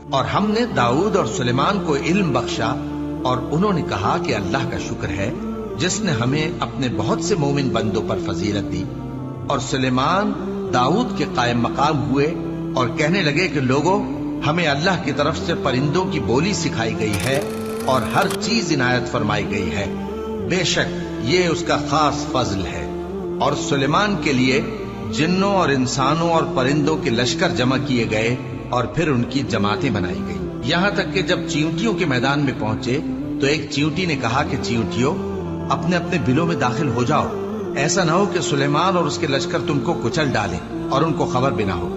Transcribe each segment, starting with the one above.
اور ہم نے داؤد اور سلیمان کو علم بخشا، اور انہوں نے کہا کہ اللہ کا شکر ہے جس نے ہمیں اپنے بہت سے مومن بندوں پر فضیلت دی۔ اور سلیمان داؤد کے قائم مقام ہوئے اور کہنے لگے کہ لوگوں، ہمیں اللہ کی طرف سے پرندوں کی بولی سکھائی گئی ہے اور ہر چیز عنایت فرمائی گئی ہے، بے شک یہ اس کا خاص فضل ہے۔ اور سلیمان کے لیے جنوں اور انسانوں اور پرندوں کے لشکر جمع کیے گئے اور پھر ان کی جماعتیں بنائی گئی، یہاں تک کہ جب چیونٹیوں کے میدان میں پہنچے تو ایک چیونٹی نے کہا کہ چیونٹیوں، اپنے اپنے بلوں میں داخل ہو جاؤ، ایسا نہ ہو کہ سلیمان اور اس کے لشکر تم کو کچل ڈالیں اور ان کو خبر بھی نہ ہو۔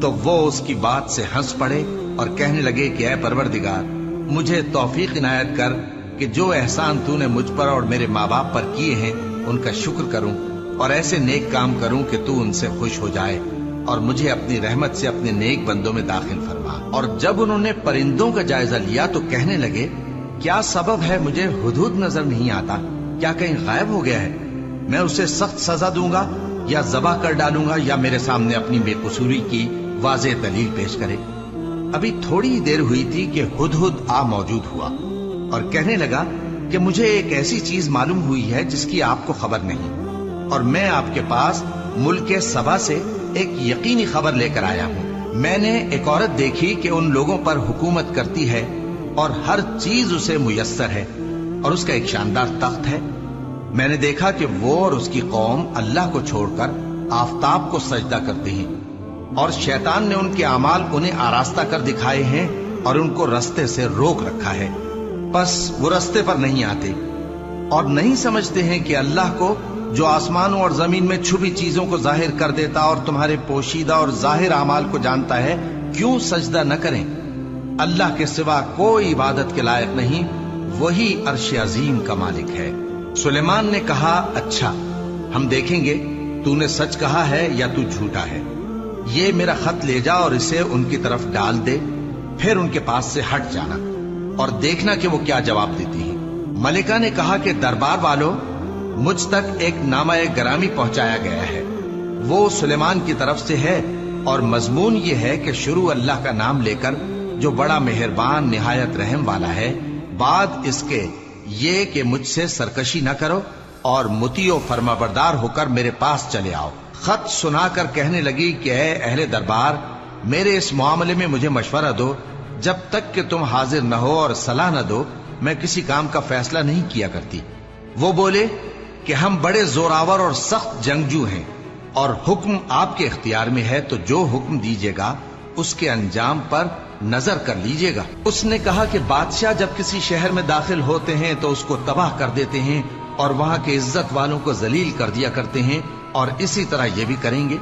تو وہ اس کی بات سے ہنس پڑے اور کہنے لگے کہ اے پروردگار، مجھے توفیق عنایت کر کہ جو احسان تو نے مجھ پر اور میرے ماں باپ پر کیے ہیں ان کا شکر کروں اور ایسے نیک کام کروں کہ تو ان سے خوش ہو جائے، اور مجھے اپنی رحمت سے اپنے نیک بندوں میں داخل فرما۔ اور جب انہوں نے پرندوں کا جائزہ لیا تو کہنے لگے، کیا سبب ہے مجھے ہدہد نظر نہیں آتا؟ کیا کہیں غائب ہو گیا ہے؟ میں اسے سخت سزا دوں گا یا ذبح کر ڈالوں گا یا میرے سامنے اپنی بے قصوری کی واضح دلیل پیش کرے۔ ابھی تھوڑی ہی دیر ہوئی تھی کہ ہدہد آ موجود ہوا اور کہنے لگا کہ مجھے ایک ایسی چیز معلوم ہوئی ہے جس کی آپ کو خبر نہیں، اور میں آپ کے پاس ملک سبا سے ایک یقینی خبر لے کر آیا ہوں۔ میں نے ایک عورت دیکھی کہ ان لوگوں پر حکومت کرتی ہے اور ہر چیز اسے میسر ہے، اور اس کا ایک شاندار تخت ہے۔ میں نے دیکھا کہ وہ اور اس کی قوم اللہ کو چھوڑ کر آفتاب کو سجدہ کرتے ہیں، اور شیطان نے ان کے اعمال انہیں آراستہ کر دکھائے ہیں اور ان کو رستے سے روک رکھا ہے، پس وہ رستے پر نہیں آتے اور نہیں سمجھتے ہیں کہ اللہ کو جو آسمانوں اور زمین میں چھپی چیزوں کو ظاہر کر دیتا اور تمہارے پوشیدہ اور ظاہر اعمال کو جانتا ہے، کیوں سجدہ نہ کریں؟ اللہ کے سوا کوئی عبادت کے لائق نہیں، وہی عرش عظیم کا مالک ہے۔ سلیمان نے کہا، اچھا، ہم دیکھیں گے تو نے سچ کہا ہے یا تو جھوٹا ہے۔ یہ میرا خط لے جا اور اسے ان کی طرف ڈال دے، پھر ان کے پاس سے ہٹ جانا اور دیکھنا کہ وہ کیا جواب دیتی ہیں۔ ملکہ نے کہا کہ دربار والوں، مجھ تک ایک نامہ گرامی پہنچایا گیا ہے، وہ سلیمان کی طرف سے ہے، اور مضمون یہ ہے کہ شروع اللہ کا نام لے کر جو بڑا مہربان نہایت رحم والا ہے، بعد اس کے یہ کہ مجھ سے سرکشی نہ کرو اور مطیع و فرما بردار ہو کر میرے پاس چلے آؤ۔ خط سنا کر کہنے لگی کہ اے اہل دربار، میرے اس معاملے میں مجھے مشورہ دو، جب تک کہ تم حاضر نہ ہو اور صلاح نہ دو میں کسی کام کا فیصلہ نہیں کیا کرتی۔ وہ بولے کہ ہم بڑے زوراور اور سخت جنگجو ہیں، اور حکم آپ کے اختیار میں ہے، تو جو حکم دیجیے گا اس کے انجام پر نظر کر لیجیے گا۔ اس نے کہا کہ بادشاہ جب کسی شہر میں داخل ہوتے ہیں تو اس کو تباہ کر دیتے ہیں اور وہاں کے عزت والوں کو ذلیل کر دیا کرتے ہیں، اور اسی طرح یہ بھی کریں گے۔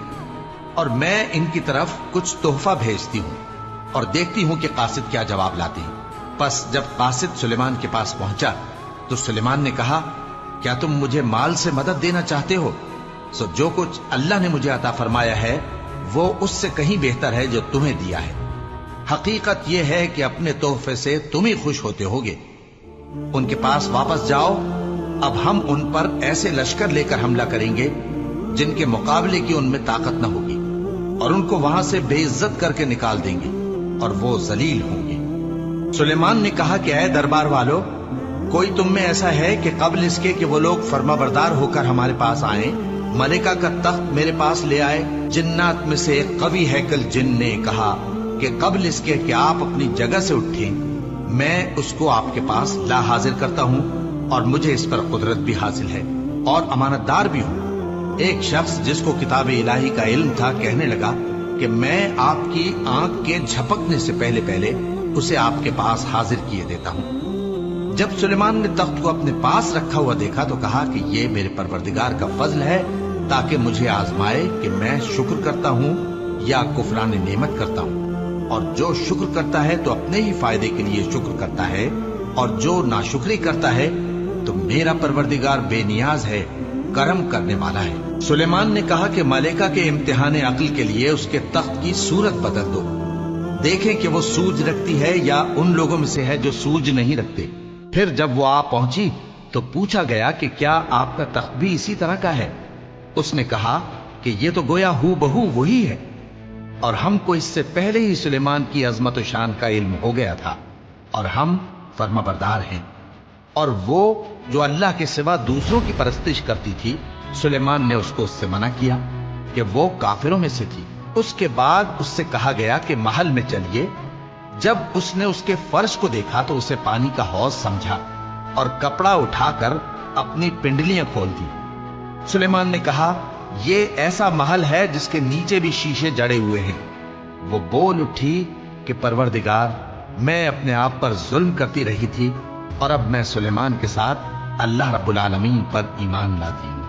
اور میں ان کی طرف کچھ تحفہ بھیجتی ہوں اور دیکھتی ہوں کہ قاصد کیا جواب لاتے ہیں۔ پس جب قاصد سلیمان کے پاس پہنچا تو سلیمان نے کہا، کیا تم مجھے مال سے مدد دینا چاہتے ہو؟ سو جو کچھ اللہ نے مجھے عطا فرمایا ہے وہ اس سے کہیں بہتر ہے جو تمہیں دیا ہے۔ حقیقت یہ ہے کہ اپنے تحفے سے تم ہی خوش ہوتے ہوگے۔ ان کے پاس واپس جاؤ، اب ہم ان پر ایسے لشکر لے کر حملہ کریں گے جن کے مقابلے کی ان میں طاقت نہ ہوگی، اور ان کو وہاں سے بے عزت کر کے نکال دیں گے اور وہ ذلیل ہوں گے۔ سلیمان نے کہا کہ اے دربار والو، کوئی تم میں ایسا ہے کہ قبل اس کے کہ وہ لوگ فرما بردار ہو کر ہمارے پاس آئیں، ملکہ کا تخت میرے پاس لے آئے؟ جنات میں سے ایک قوی ہیکل جن نے کہا کہ قبل اس کے کہ آپ اپنی جگہ سے اٹھیں میں اس کو آپ کے پاس لا حاضر کرتا ہوں، اور مجھے اس پر قدرت بھی حاصل ہے اور امانت دار بھی ہوں۔ ایک شخص جس کو کتاب الہی کا علم تھا کہنے لگا کہ میں آپ کی آنکھ کے جھپکنے سے پہلے پہلے اسے آپ کے پاس حاضر کیے دیتا ہوں۔ جب سلیمان نے تخت کو اپنے پاس رکھا ہوا دیکھا تو کہا کہ یہ میرے پروردگار کا فضل ہے تاکہ مجھے آزمائے کہ میں شکر کرتا ہوں یا کفران نعمت کرتا ہوں، اور جو شکر کرتا ہے تو اپنے ہی فائدے کے لیے شکر کرتا ہے، اور جو ناشکری کرتا ہے تو میرا پروردگار بے نیاز ہے، کرم کرنے والا ہے۔ سلیمان نے کہا کہ ملکہ کے امتحان عقل کے لیے اس کے تخت کی صورت بدل دو، دیکھیں کہ وہ سوج رکھتی ہے یا ان لوگوں میں سے ہے جو سوج نہیں رکھتے۔ پھر جب وہ آ پہنچی تو پوچھا گیا کہ کیا آپ کا تخت بھی اسی طرح کا ہے؟ اس نے کہا کہ یہ تو گویا ہو بہو وہی ہے، اور ہم کو اس سے پہلے ہی سلیمان کی عظمت و شان کا علم ہو گیا تھا، اور ہم فرمانبردار ہیں۔ اور وہ جو اللہ کے سوا دوسروں کی پرستش کرتی تھی، سلیمان نے اس کو اس سے منع کیا کہ وہ کافروں میں سے تھی۔ اس کے بعد اس سے کہا گیا کہ محل میں چلیے۔ جب اس نے اس کے فرش کو دیکھا تو اسے پانی کا حوض سمجھا اور کپڑا اٹھا کر اپنی پنڈلیاں کھول دی۔ سلیمان نے کہا، یہ ایسا محل ہے جس کے نیچے بھی شیشے جڑے ہوئے ہیں۔ وہ بول اٹھی کہ پروردگار، میں اپنے آپ پر ظلم کرتی رہی تھی، اور اب میں سلیمان کے ساتھ اللہ رب العالمین پر ایمان لاتی ہوں۔